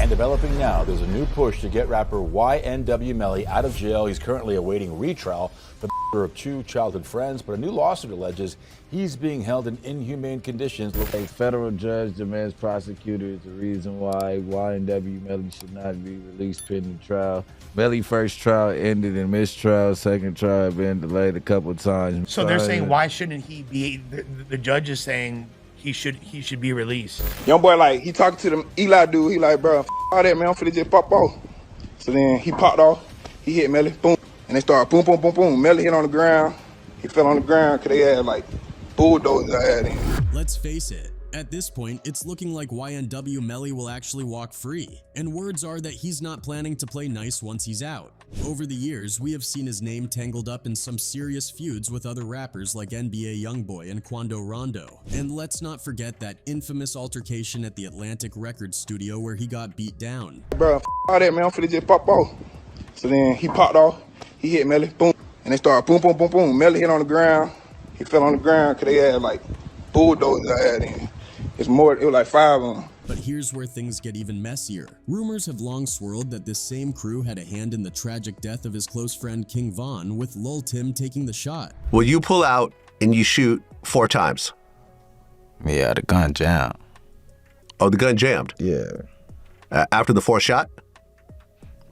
And developing now, there's a new push to get rapper YNW Melly out of jail. He's currently awaiting retrial for the murder of 2 childhood friends, but a new lawsuit alleges he's being held in inhumane conditions. A federal judge demands prosecutor is the reason why YNW Melly should not be released pending trial. Melly's first trial ended in mistrial. Second trial had been delayed a couple of times. So they're saying, why shouldn't he be? The judge is saying he should be released. Young boy, like, he talking to the Eli dude. He like, bro, all that, man, I'm finna just pop off. So then he popped off. He hit Melly, boom, and they started boom, boom, boom, boom. Melly hit on the ground. He fell on the ground because they had like bulldozers I had in. Let's face it. At this point, it's looking like YNW Melly will actually walk free, and words are that he's not planning to play nice once he's out. Over the years, we have seen his name tangled up in some serious feuds with other rappers like NBA YoungBoy and Quando Rondo. And let's not forget that infamous altercation at the Atlantic Records studio where he got beat down. Bro, all that, man, I'm finna just pop off. So then he popped off. He hit Melly, boom, and they started boom, boom, boom, boom. Melly hit on the ground. He fell on the ground because they had like bulldozers I had in. It was like 5 of them. But here's where things get even messier. Rumors have long swirled that this same crew had a hand in the tragic death of his close friend King Von, with Lil Tim taking the shot. Well, you pull out and you shoot 4 times. Yeah, the gun jammed. Oh, the gun jammed? Yeah. After the 4th shot?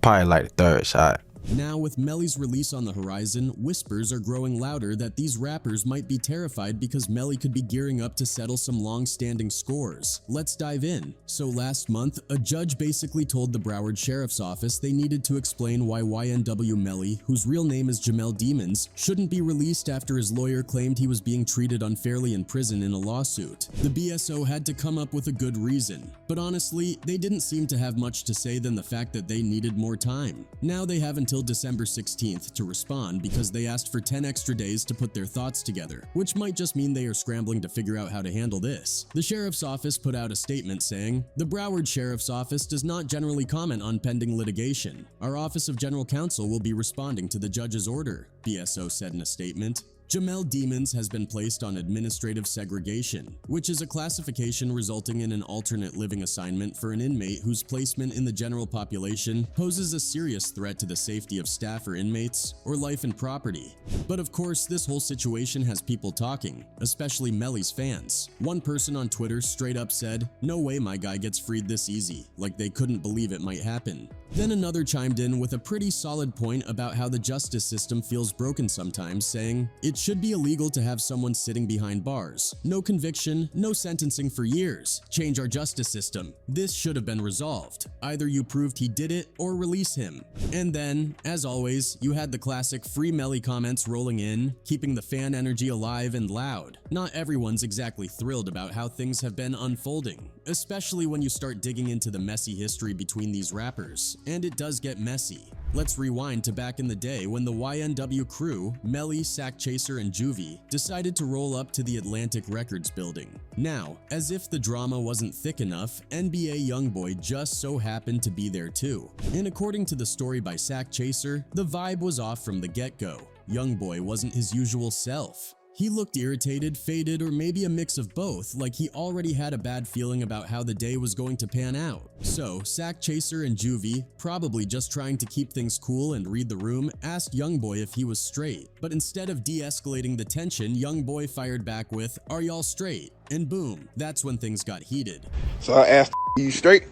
Probably like the 3rd shot. Now, with Melly's release on the horizon, whispers are growing louder that these rappers might be terrified because Melly could be gearing up to settle some long-standing scores. Let's dive in. So last month, a judge basically told the Broward Sheriff's Office they needed to explain why YNW Melly, whose real name is Jamel Demons, shouldn't be released after his lawyer claimed he was being treated unfairly in prison in a lawsuit. The BSO had to come up with a good reason, but honestly, they didn't seem to have much to say than the fact that they needed more time. Now they have until December 16th to respond because they asked for 10 extra days to put their thoughts together, which might just mean they are scrambling to figure out how to handle this. The Sheriff's Office put out a statement saying, "The Broward Sheriff's Office does not generally comment on pending litigation. Our Office of General Counsel will be responding to the judge's order," BSO said in a statement. Jamel Demons has been placed on administrative segregation, which is a classification resulting in an alternate living assignment for an inmate whose placement in the general population poses a serious threat to the safety of staff or inmates, or life and property. But of course, this whole situation has people talking, especially Melly's fans. One person on Twitter straight up said, "No way my guy gets freed this easy," like they couldn't believe it might happen. Then another chimed in with a pretty solid point about how the justice system feels broken sometimes, saying, "It should be illegal to have someone sitting behind bars. No conviction, no sentencing for years. Change our justice system. This should have been resolved. Either you proved he did it or release him." And then, as always, you had the classic Free Melly comments rolling in, keeping the fan energy alive and loud. Not everyone's exactly thrilled about how things have been unfolding, especially when you start digging into the messy history between these rappers, and it does get messy. Let's rewind to back in the day when the YNW crew, Melly, Sack Chaser, and Juvie, decided to roll up to the Atlantic Records building. Now, as if the drama wasn't thick enough, NBA YoungBoy just so happened to be there too. And according to the story by Sack Chaser, the vibe was off from the get-go. YoungBoy wasn't his usual self. He looked irritated, faded, or maybe a mix of both, like he already had a bad feeling about how the day was going to pan out. So, Sack Chaser and Juvie, probably just trying to keep things cool and read the room, asked YoungBoy if he was straight. But instead of de-escalating the tension, YoungBoy fired back with, "Are y'all straight?" And boom, that's when things got heated. So I asked, "You straight?"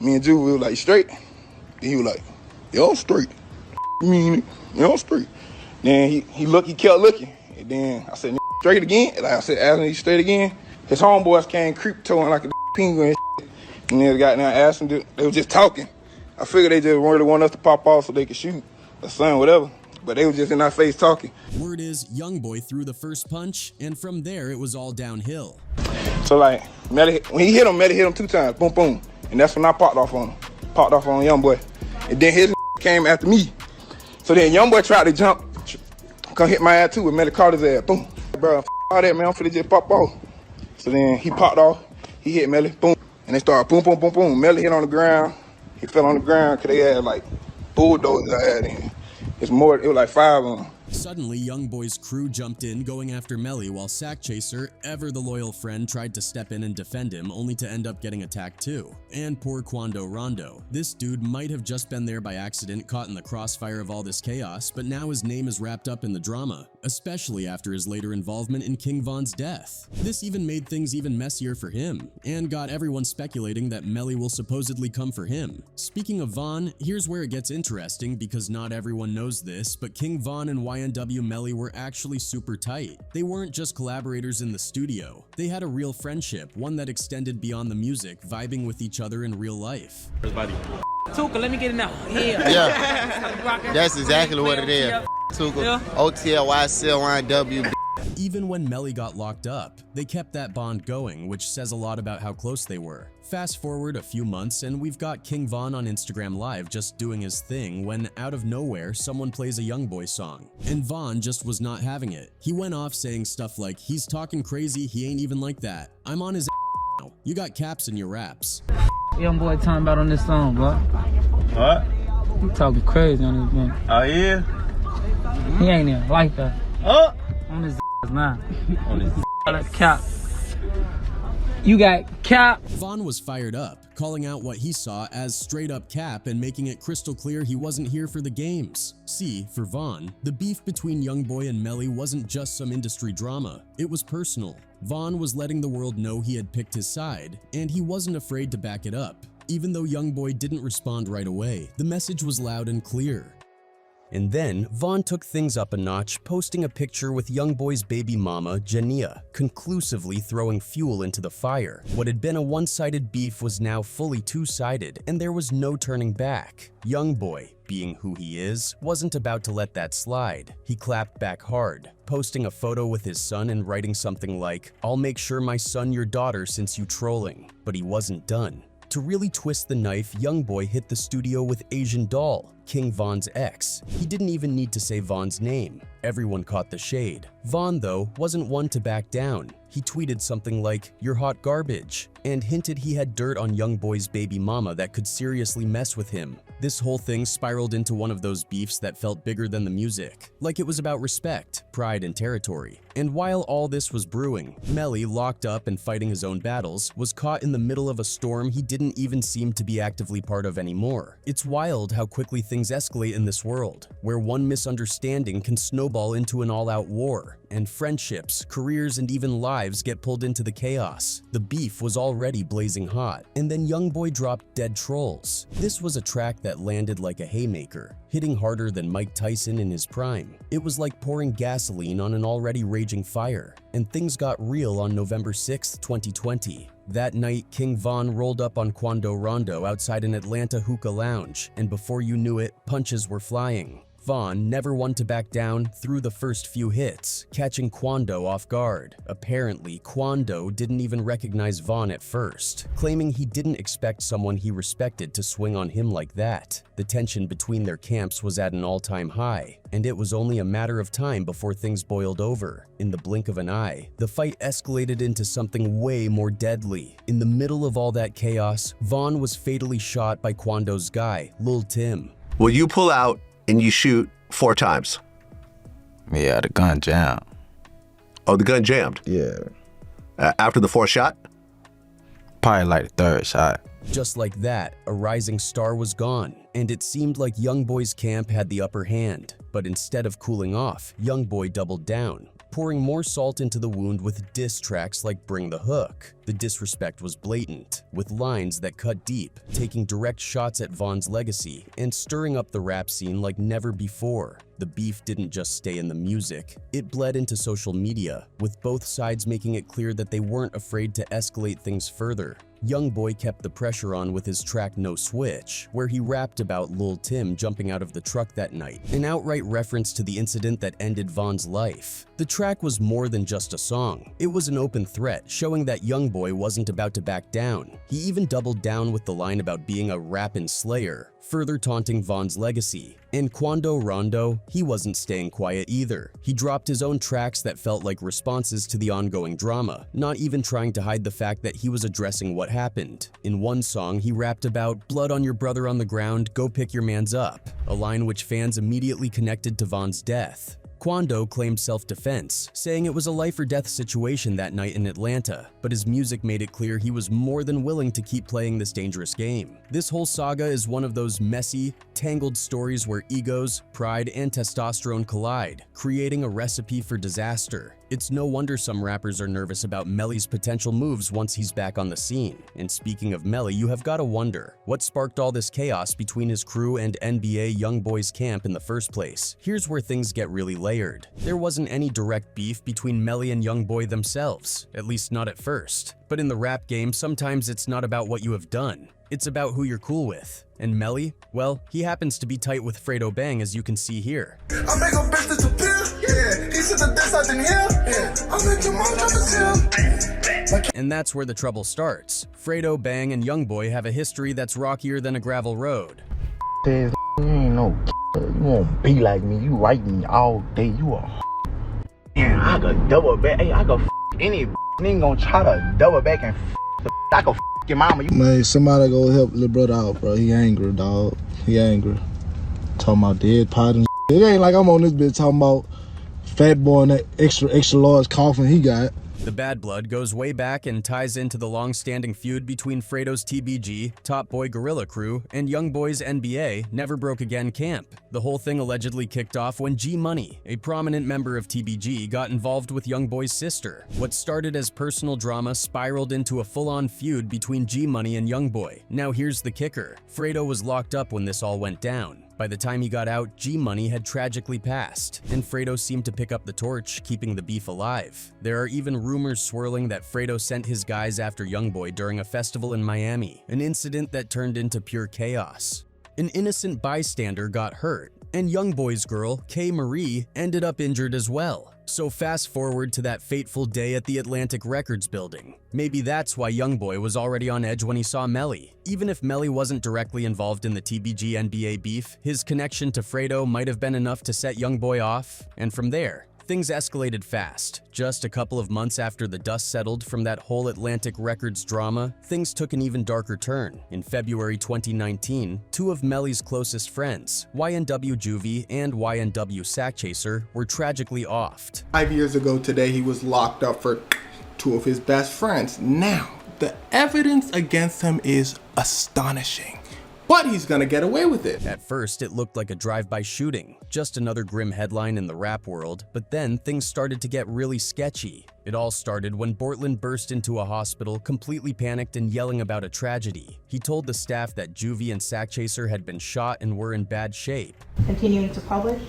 Me and Juvie were like, "Straight?" Then he was like, "Yeah, I'm straight." "You mean it? Yeah, I'm straight." Then he kept looking. And then I said, "Straight again?" And I said, "Asking you straight again?" His homeboys came creep-toeing like a penguin and then got down and asked him, they were just talking. I figured they just really wanted us to pop off so they could shoot or something, whatever. But they were just in our face talking. Word is, YoungBoy threw the first punch, and from there it was all downhill. So like, Melly, when he hit him, Melly hit him 2 times, boom, boom. And that's when I popped off on him. Popped off on YoungBoy. And then his came after me. So then YoungBoy tried to jump, come hit my ass too, and Melly caught his ass, boom. Bro, all that, man, I'm finna just pop off. So then he popped off, he hit Melly, boom. And they started boom, boom, boom, boom. Melly hit on the ground. He fell on the ground because they had like bulldozers I had in. It was like 5 of them. Suddenly, YoungBoy's crew jumped in, going after Melly, while Sack Chaser, ever the loyal friend, tried to step in and defend him, only to end up getting attacked too. And poor Quando Rondo. This dude might have just been there by accident, caught in the crossfire of all this chaos, but now his name is wrapped up in the drama, especially after his later involvement in King Von's death. This even made things even messier for him, and got everyone speculating that Melly will supposedly come for him. Speaking of Von, here's where it gets interesting, because not everyone knows this, but King Von and YNW Melly were actually super tight. They weren't just collaborators in the studio. They had a real friendship, one that extended beyond the music, vibing with each other in real life. Tuka, let me get it now. Yeah, that's exactly what it is. Tuka, OTL, YCL, YNW. Even when Melly got locked up, they kept that bond going, which says a lot about how close they were. Fast forward a few months and we've got King Von on Instagram Live just doing his thing when out of nowhere someone plays a YoungBoy song. And Von just was not having it. He went off saying stuff like, "He's talking crazy, he ain't even like that. I'm on his now. You got caps in your raps." YoungBoy talking about on this song, bro. What? He talking crazy on this man. Oh yeah? He ain't even like that. Oh! On his now. On his That's cap. You got cap. Von was fired up, calling out what he saw as straight up cap and making it crystal clear he wasn't here for the games. See, for Von, the beef between YoungBoy and Melly wasn't just some industry drama, it was personal. Von was letting the world know he had picked his side, and he wasn't afraid to back it up. Even though YoungBoy didn't respond right away, the message was loud and clear. And then, Von took things up a notch, posting a picture with YoungBoy's baby mama, Jania, conclusively throwing fuel into the fire. What had been a one-sided beef was now fully two-sided, and there was no turning back. YoungBoy, being who he is, wasn't about to let that slide. He clapped back hard, posting a photo with his son and writing something like, "I'll make sure my son your daughter since you trolling." But he wasn't done. To really twist the knife, YoungBoy hit the studio with Asian Doll, King Von's ex. He didn't even need to say Von's name. Everyone caught the shade. Von, though, wasn't one to back down. He tweeted something like, "You're hot garbage," and hinted he had dirt on YoungBoy's baby mama that could seriously mess with him. This whole thing spiraled into one of those beefs that felt bigger than the music, like it was about respect, pride, and territory. And while all this was brewing, Melly, locked up and fighting his own battles, was caught in the middle of a storm he didn't even seem to be actively part of anymore. It's wild how quickly things escalate in this world, where one misunderstanding can snowball into an all-out war, and friendships, careers, and even lives get pulled into the chaos. The beef was already blazing hot, and then YoungBoy dropped Dead Trolls. This was a track that landed like a haymaker, hitting harder than Mike Tyson in his prime. It was like pouring gasoline on an already raging fire, and things got real on November 6, 2020. That night, King Von rolled up on Quando Rondo outside an Atlanta hookah lounge, and before you knew it, punches were flying. Von, never one to back down, threw the first few hits, catching Quando off guard. Apparently, Quando didn't even recognize Von at first, claiming he didn't expect someone he respected to swing on him like that. The tension between their camps was at an all-time high, and it was only a matter of time before things boiled over. In the blink of an eye, the fight escalated into something way more deadly. In the middle of all that chaos, Von was fatally shot by Quando's guy, Lil Tim. Will you pull out and you shoot 4 times? Yeah, the gun jammed. Oh, the gun jammed? Yeah. After the 4th shot? Probably like the 3rd shot. Just like that, a rising star was gone, and it seemed like YoungBoy's camp had the upper hand. But instead of cooling off, YoungBoy doubled down, pouring more salt into the wound with diss tracks like Bring the Hook. The disrespect was blatant, with lines that cut deep, taking direct shots at Von's legacy and stirring up the rap scene like never before. The beef didn't just stay in the music, it bled into social media, with both sides making it clear that they weren't afraid to escalate things further. YoungBoy kept the pressure on with his track No Switch, where he rapped about Lil Tim jumping out of the truck that night, an outright reference to the incident that ended Von's life. The track was more than just a song. It was an open threat, showing that YoungBoy wasn't about to back down. He even doubled down with the line about being a rappin' slayer, further taunting Von's legacy. And Quando Rondo, he wasn't staying quiet either. He dropped his own tracks that felt like responses to the ongoing drama, not even trying to hide the fact that he was addressing what happened. In one song, he rapped about "Blood on your brother on the ground, go pick your mans up," a line which fans immediately connected to Von's death. Quando claimed self-defense, saying it was a life-or-death situation that night in Atlanta, but his music made it clear he was more than willing to keep playing this dangerous game. This whole saga is one of those messy, tangled stories where egos, pride, and testosterone collide, creating a recipe for disaster. It's no wonder some rappers are nervous about Melly's potential moves once he's back on the scene. And speaking of Melly, you have got to wonder, what sparked all this chaos between his crew and NBA YoungBoy's camp in the first place? Here's where things get really layered. There wasn't any direct beef between Melly and YoungBoy themselves, at least not at first. But in the rap game, sometimes it's not about what you have done. It's about who you're cool with. And Melly? Well, he happens to be tight with Fredo Bang, as you can see here. I make a bitch disappear, yeah. He said the this I didn't hear, yeah. I make your mom disappear. And that's where the trouble starts. Fredo Bang and YoungBoy have a history that's rockier than a gravel road. You ain't no you won't be like me. You write me all day. You a man, I could double back. Hey, I could any nigga gonna try to double back and I could your mama. Man, somebody go help little brother out, bro. He angry, dog. He angry. Talking about dead pot and It ain't like I'm on this bitch talking about Fat Boy and that extra large coffin he got. The bad blood goes way back and ties into the long-standing feud between Fredo's TBG, Top Boy Gorilla Crew, and YoungBoy's NBA, Never Broke Again camp. The whole thing allegedly kicked off when G Money, a prominent member of TBG, got involved with YoungBoy's sister. What started as personal drama spiraled into a full-on feud between G Money and YoungBoy. Now here's the kicker. Fredo was locked up when this all went down. By the time he got out, G Money had tragically passed, and Fredo seemed to pick up the torch, keeping the beef alive. There are even rumors swirling that Fredo sent his guys after YoungBoy during a festival in Miami, an incident that turned into pure chaos. An innocent bystander got hurt, and YoungBoy's girl, K. Marie, ended up injured as well. So fast forward to that fateful day at the Atlantic Records building. Maybe that's why YoungBoy was already on edge when he saw Melly. Even if Melly wasn't directly involved in the TBG NBA beef, his connection to Fredo might have been enough to set YoungBoy off, and from there, things escalated fast. Just a couple of months after the dust settled from that whole Atlantic Records drama, things took an even darker turn. In February 2019, two of Melly's closest friends, YNW Juvie and YNW Sackchaser, were tragically offed. 5 years ago today, he was locked up for two of his best friends. Now, the evidence against him is astonishing. But he's gonna get away with it. At first, it looked like a drive-by shooting, just another grim headline in the rap world, but then things started to get really sketchy. It all started when Bortland burst into a hospital, completely panicked and yelling about a tragedy. He told the staff that Juvie and Sackchaser had been shot and were in bad shape. Continuing to publish.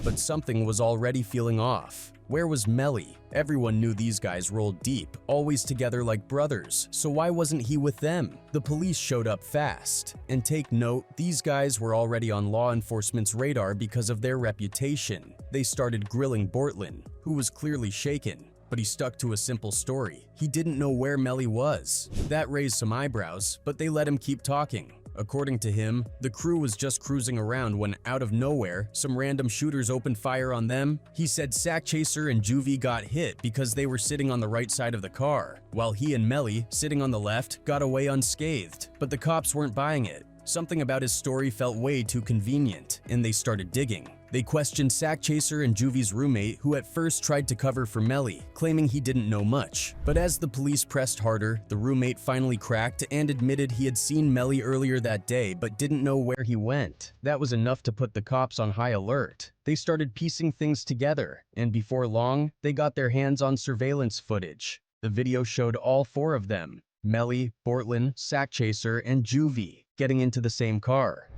But something was already feeling off. Where was Melly? Everyone knew these guys rolled deep, always together like brothers, so why wasn't he with them? The police showed up fast. And take note, these guys were already on law enforcement's radar because of their reputation. They started grilling Bortland, who was clearly shaken. But he stuck to a simple story. He didn't know where Melly was. That raised some eyebrows, but they let him keep talking. According to him, the crew was just cruising around when, out of nowhere, some random shooters opened fire on them. He said Sackchaser and Juvie got hit because they were sitting on the right side of the car, while he and Melly, sitting on the left, got away unscathed. But the cops weren't buying it. Something about his story felt way too convenient, and they started digging. They questioned Sackchaser and Juvie's roommate, who at first tried to cover for Melly, claiming he didn't know much. But as the police pressed harder, the roommate finally cracked and admitted he had seen Melly earlier that day but didn't know where he went. That was enough to put the cops on high alert. They started piecing things together, and before long, they got their hands on surveillance footage. The video showed all four of them, Melly, Bortland, Sackchaser, and Juvie, getting into the same car.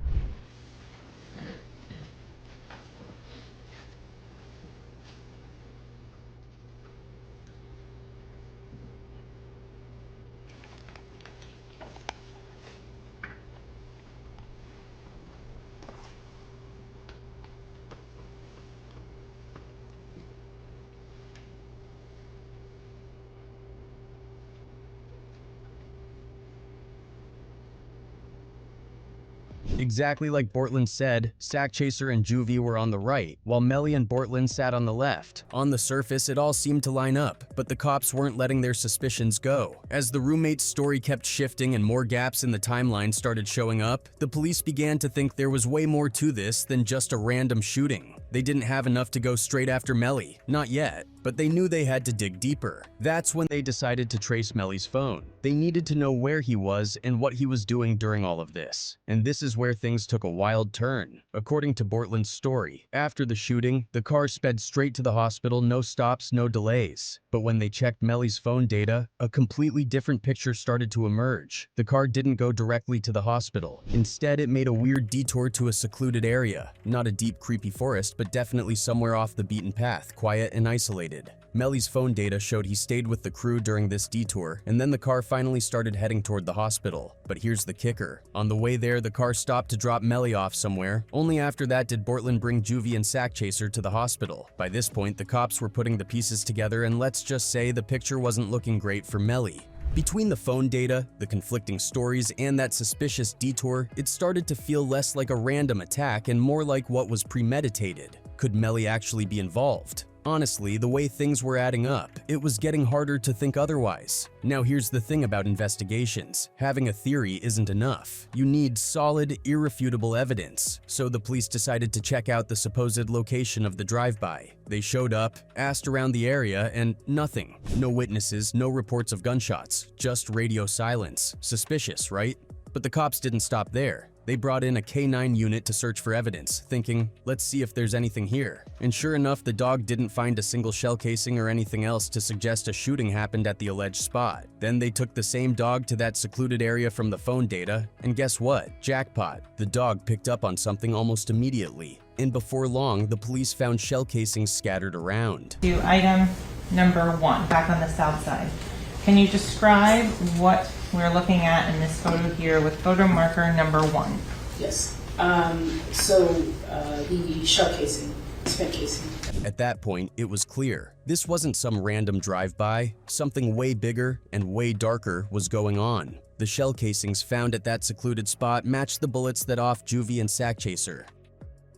Exactly like Bortland said, Sack Chaser and Juvie were on the right, while Melly and Bortland sat on the left. On the surface, it all seemed to line up, but the cops weren't letting their suspicions go. As the roommate's story kept shifting and more gaps in the timeline started showing up, the police began to think there was way more to this than just a random shooting. They didn't have enough to go straight after Melly, not yet, but they knew they had to dig deeper. That's when they decided to trace Melly's phone. They needed to know where he was and what he was doing during all of this. And this is where things took a wild turn. According to Bortland's story, after the shooting, the car sped straight to the hospital, no stops, no delays. But when they checked Melly's phone data, a completely different picture started to emerge. The car didn't go directly to the hospital. Instead, it made a weird detour to a secluded area. Not a deep, creepy forest, but definitely somewhere off the beaten path, quiet and isolated. Melly's phone data showed he stayed with the crew during this detour, and then the car finally started heading toward the hospital. But here's the kicker. On the way there, the car stopped to drop Melly off somewhere. Only after that did Bortland bring Juvie and Sack Chaser to the hospital. By this point, the cops were putting the pieces together, and let's just say the picture wasn't looking great for Melly. Between the phone data, the conflicting stories, and that suspicious detour, it started to feel less like a random attack and more like what was premeditated. Could Melly actually be involved? Honestly, the way things were adding up, it was getting harder to think otherwise. Now here's the thing about investigations. Having a theory isn't enough. You need solid, irrefutable evidence. So the police decided to check out the supposed location of the drive-by. They showed up, asked around the area, and nothing. No witnesses, no reports of gunshots, just radio silence. Suspicious, right? But the cops didn't stop there. They brought in a K9 unit to search for evidence, thinking, let's see if there's anything here. And sure enough, the dog didn't find a single shell casing or anything else to suggest a shooting happened at the alleged spot. Then they took the same dog to that secluded area from the phone data, and guess what? Jackpot. The dog picked up on something almost immediately. And before long, the police found shell casings scattered around. To item number 1, back on the south side. Can you describe what we're looking at in this photo here with photo marker number 1? Yes. The shell casing, spent casing. At that point, it was clear. This wasn't some random drive-by. Something way bigger and way darker was going on. The shell casings found at that secluded spot matched the bullets that off Juvie and Sack Chaser.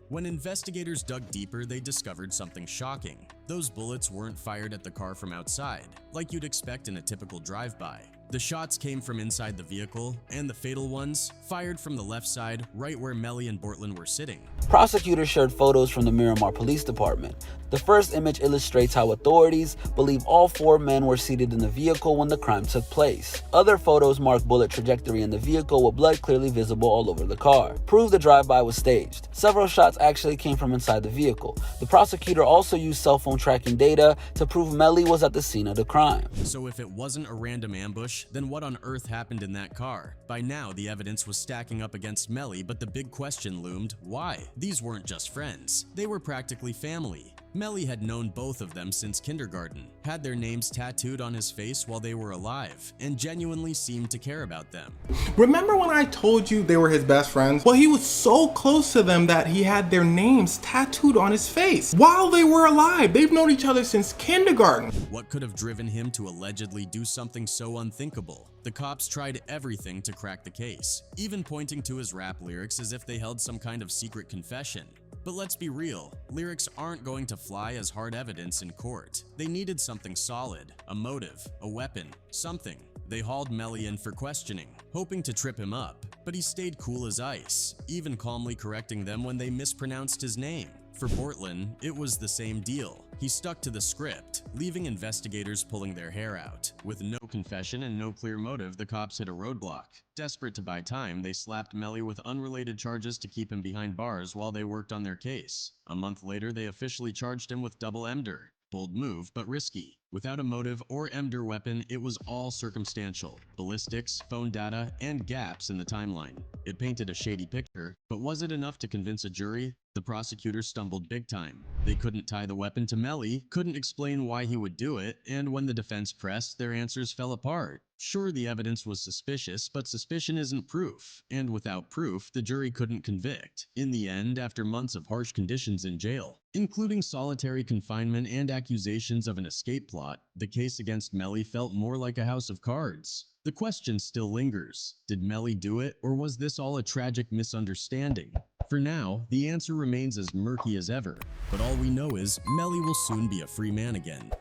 When investigators dug deeper, they discovered something shocking. Those bullets weren't fired at the car from outside, like you'd expect in a typical drive-by. The shots came from inside the vehicle, and the fatal ones fired from the left side, right where Melly and Bortland were sitting. Prosecutors shared photos from the Miramar Police Department. The first image illustrates how authorities believe all 4 men were seated in the vehicle when the crime took place. Other photos mark bullet trajectory in the vehicle with blood clearly visible all over the car. Prove the drive-by was staged. Several shots actually came from inside the vehicle. The prosecutor also used cell phone tracking data to prove Melly was at the scene of the crime. So if it wasn't a random ambush, then what on earth happened in that car? By now, the evidence was stacking up against Melly, but the big question loomed, why? These weren't just friends. They were practically family. Melly had known both of them since kindergarten, had their names tattooed on his face while they were alive, and genuinely seemed to care about them. Remember when I told you they were his best friends? Well, he was so close to them that he had their names tattooed on his face while they were alive. They've known each other since kindergarten. What could have driven him to allegedly do something so unthinkable? The cops tried everything to crack the case, even pointing to his rap lyrics as if they held some kind of secret confession. But let's be real, lyrics aren't going to fly as hard evidence in court. They needed something solid, a motive, a weapon, something. They hauled Melly in for questioning, hoping to trip him up, but he stayed cool as ice, even calmly correcting them when they mispronounced his name. For Bortland, it was the same deal. He stuck to the script, leaving investigators pulling their hair out. With no confession and no clear motive, the cops hit a roadblock. Desperate to buy time, they slapped Melly with unrelated charges to keep him behind bars while they worked on their case. A month later, they officially charged him with double MDR. Bold move, but risky. Without a motive or MDR weapon, it was all circumstantial. Ballistics, phone data, and gaps in the timeline. It painted a shady picture, but was it enough to convince a jury? The prosecutors stumbled big time. They couldn't tie the weapon to Melly, couldn't explain why he would do it, and when the defense pressed, their answers fell apart. Sure, the evidence was suspicious, but suspicion isn't proof. And without proof, the jury couldn't convict. In the end, after months of harsh conditions in jail, including solitary confinement and accusations of an escape plot, plot, the case against Melly felt more like a house of cards. The question still lingers. Did Melly do it, or was this all a tragic misunderstanding? For now, the answer remains as murky as ever, but all we know is Melly will soon be a free man again.